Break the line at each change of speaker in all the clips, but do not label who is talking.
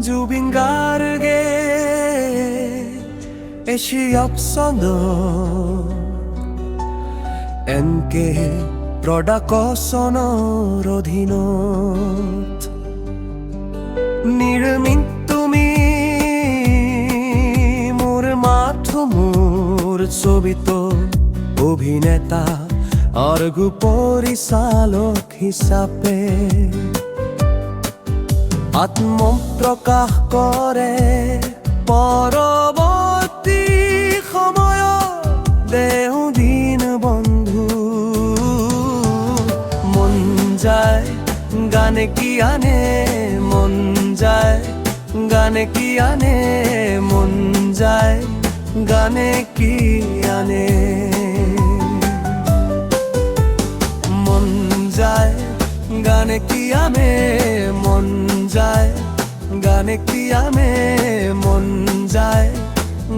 জুবিন গাৰ্গে এছিয়াক চন্দ এনকে প্ৰডাকচনৰ অধীনত নিৰ্মিত তুমি মোৰ মাথো মোৰ ছবিত অভিনেতা আৰু পৰিচালক হিচাপে আত্মপ্ৰকাশ কৰে পৰৱৰ্তী সময়ত দেও দিন বন্ধু মন যায় গানে কি আনে মন যায় গানে কি আনে মন যায় গানে কি আনে মন যায় গানে কি আনে মন যায় গানে কি আনে মন যায়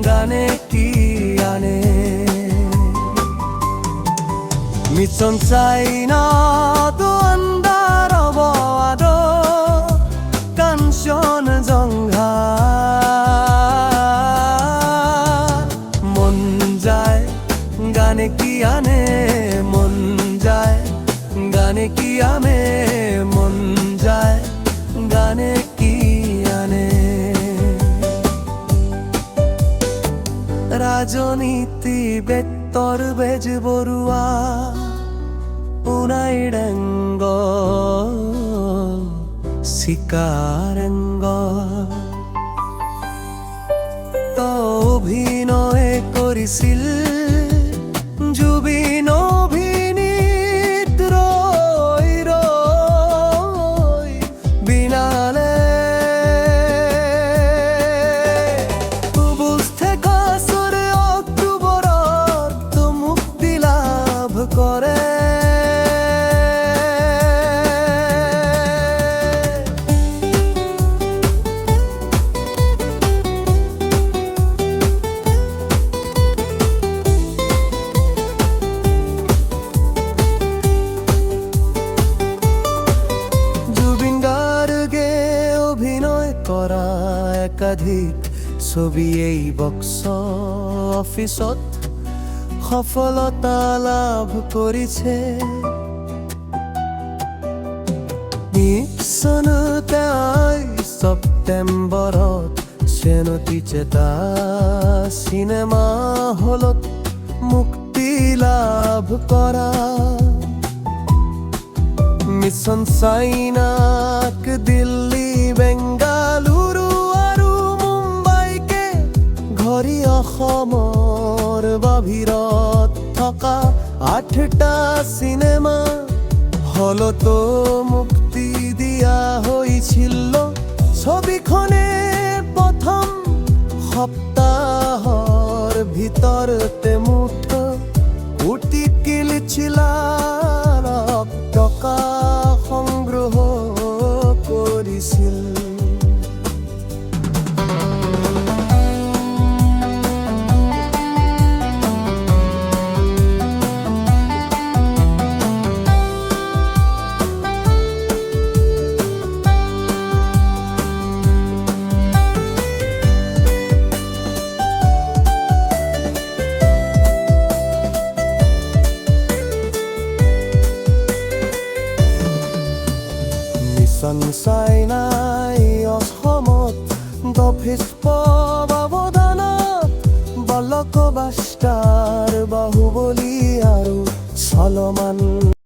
গানে কি আনে মিছন চাইনা তো আন্দার অবাদ কাঞ্চন জংঘা মন যায় গানে কি আনে মন যায় গানে কি আনে মন যায় গানে কি আনে রাজনীতি বেত্তৰ বেজ বৰুৱা উনাইডাঙ্গ চিকাৰেঙ্গ তো অভিনয় কৰিছিল জুবিন অভিনীত ৰৈ ৰৈ বিনালে বুঝতে কাছৰে অক্টোবৰত মুক্তি লাভ কৰে কৰা একাধিক ছবি এই বক্স অফিচত সফলতা লাভ কৰিছে ছেপ্টেম্বৰত চেনতি চেতা চিনেমা হলত মুক্তি লাভ কৰা মিছন চাইনাক দিল্লী বেংগালুৰু আৰু মুম্বাইকে ঘৰি অসমৰ বাহিৰত থকা 8টা চিনেমা হলতো মুক্তি দিয়া হৈছিল ছবিখনে প্ৰথম সপ্তাহৰ ভিতৰতে মুঠ কোটি কিলিছিল টকা সংগ্ৰহ কৰিছিল চাইনাই অসমত দফিচ পাৱধানত বালক বাষ্টাৰ বাহুবলী আৰু চলমান